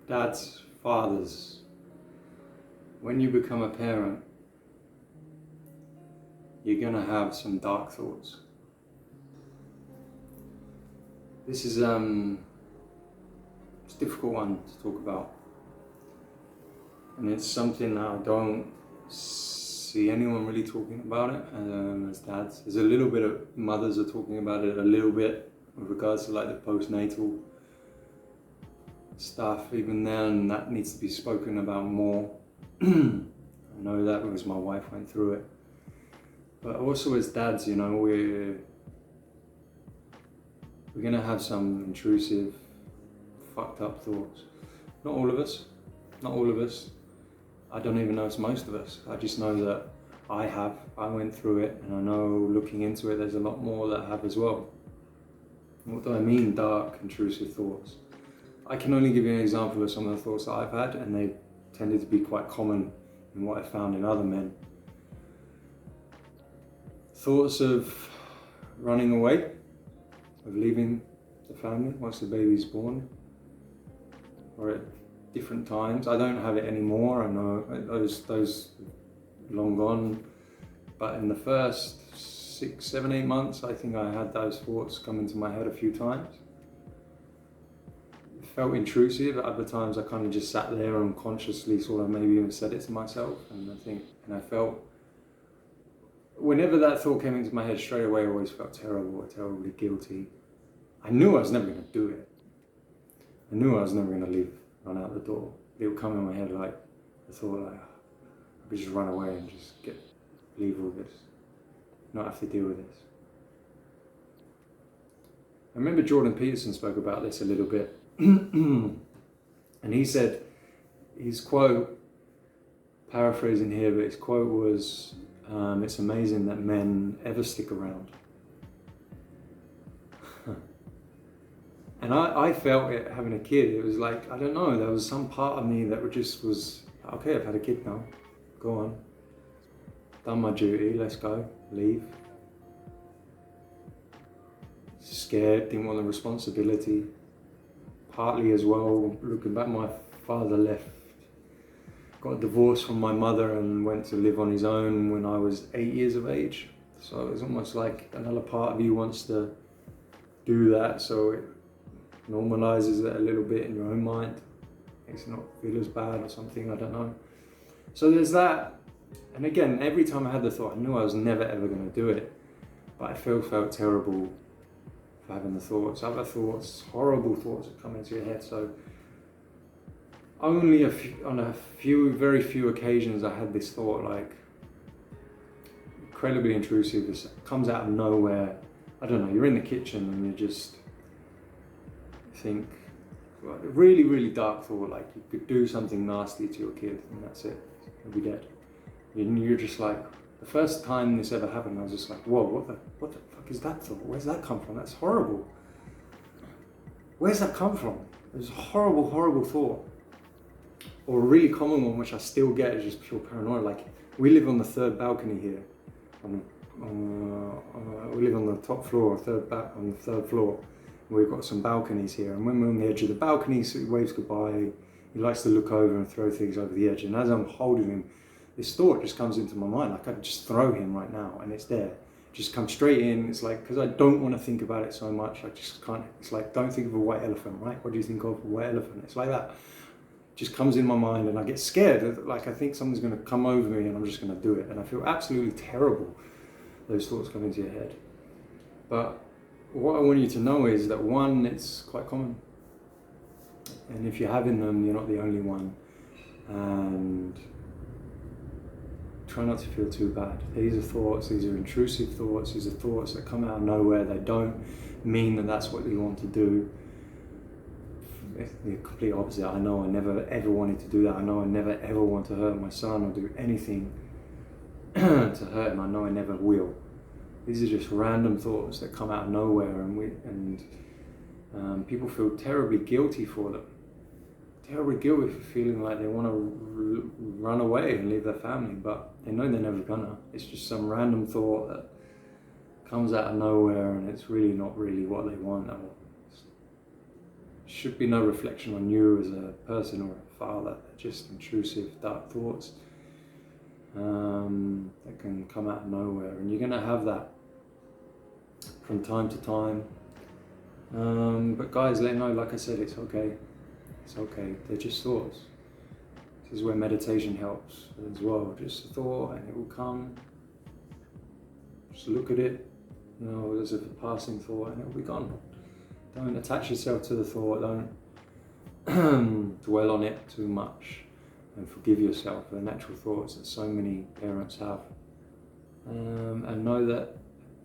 dads, fathers, when you become a parent, you're gonna have some dark thoughts. This is it's a difficult one to talk about, and it's something that I don't see anyone really talking about it as dads. There's a little bit of mothers are talking about it a little bit with regards to like the postnatal stuff. Even then, that needs to be spoken about more. I know that because my wife went through it. But also as dads, you know, we're gonna have some intrusive, fucked up thoughts. Not all of us. I don't even know it's most of us. I just know that I went through it, and I know looking into it, there's a lot more that have as well. What do I mean, dark, intrusive thoughts? I can only give you an example of some of the thoughts that I've had, and they tended to be quite common in what I found in other men. Thoughts of running away, of leaving the family once the baby's born, or at different times. I don't have it anymore, I know those long gone, but in the first 6, 7, 8 months, I think I had those thoughts come into my head a few times. It felt intrusive. At other times I kind of just sat there and consciously sort of maybe even said it to myself, and I felt, whenever that thought came into my head, straight away I always felt terrible, terribly guilty. I knew I was never going to do it. I knew I was never going to run out the door. It would come in my head like, I thought like, I could just run away and just leave all this, not have to deal with this. I remember Jordan Peterson spoke about this a little bit, and he said, his quote, paraphrasing here, but his quote was, it's amazing that men ever stick around. And I felt it having a kid. It was like, I don't know, there was some part of me that was, okay, I've had a kid now, go on. Done my duty, let's go, leave. Scared, didn't want the responsibility. Partly as well, looking back, my father left, got a divorce from my mother and went to live on his own when I was 8 years of age. So it was almost like another part of you wants to do that, so it normalizes it a little bit in your own mind. Makes it not feel as bad or something, I don't know. So there's that. And again, every time I had the thought, I knew I was never ever going to do it, but I felt terrible for having the thoughts. Other thoughts, horrible thoughts that come into your head. So only on very few occasions I had this thought, like incredibly intrusive. It comes out of nowhere. I don't know, you're in the kitchen and you just think, well, a really, really dark thought, like you could do something nasty to your kid and that's it, he'll be dead. And you're just like, the first time this ever happened, I was just like, whoa, what the fuck is that thought? Where's that come from? That's horrible. Where's that come from? It was a horrible, horrible thought. Or a really common one, which I still get, is just pure paranoia. Like, we live on the third balcony here. We live on the top floor, on the third floor. We've got some balconies here, and when we're on the edge of the balcony, so he waves goodbye. He likes to look over and throw things over the edge. And as I'm holding him, this thought just comes into my mind, like I could just throw him right now, and it's there. Just come straight in. It's like, because I don't want to think about it so much, I just can't. It's like, don't think of a white elephant, right? What do you think of a white elephant? It's like that. Just comes in my mind, and I get scared. Like I think something's going to come over me, and I'm just going to do it. And I feel absolutely terrible. Those thoughts come into your head. But what I want you to know is that, one, it's quite common. And if you're having them, you're not the only one. And try not to feel too bad. These are thoughts, these are intrusive thoughts, these are thoughts that come out of nowhere. They don't mean that that's what you want to do. It's the complete opposite. I know I never ever wanted to do that. I know I never ever want to hurt my son or do anything to hurt him. I know I never will. These are just random thoughts that come out of nowhere, and people feel terribly guilty for them. Terribly guilty for feeling like they want to run away and leave their family, but they know they're never gonna. It's just some random thought that comes out of nowhere, and it's really not really what they want. It's should be no reflection on you as a person or a father. They're just intrusive, dark thoughts that can come out of nowhere, and you're going to have that from time to time. But guys, let know, like I said, it's okay. It's okay. They're just thoughts. This is where meditation helps as well. Just a thought, and it will come. Just look at it, you know, as if a passing thought, and it will be gone. Don't attach yourself to the thought. Don't dwell on it too much, and forgive yourself for the natural thoughts that so many parents have. And know that.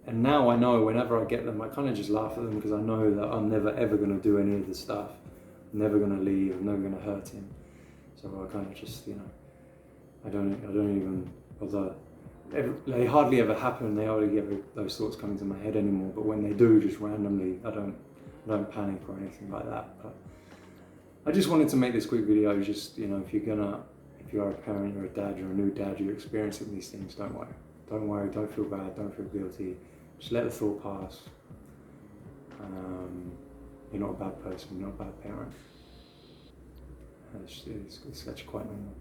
And now I know whenever I get them, I kind of just laugh at them, because I know that I'm never ever going to do any of the stuff. I'm never going to leave. I'm never going to hurt him. So I kind of just, you know, I don't even bother. They hardly ever happen. They hardly get those thoughts coming to my head anymore. But when they do, just randomly, I don't panic or anything like that. But I just wanted to make this quick video. Just, you know, if you're a parent, you're a dad, you're a new dad, you're experiencing these things, don't worry. Don't worry. Don't feel bad. Don't feel guilty. Just let the thought pass. You're not a bad person. You're not a bad parent. It's actually quite normal.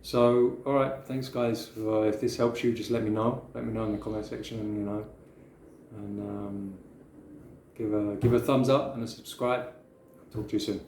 So, all right, thanks guys. If this helps you, just let me know. Let me know in the comment section, you know, and give a thumbs up and a subscribe. Talk to you soon.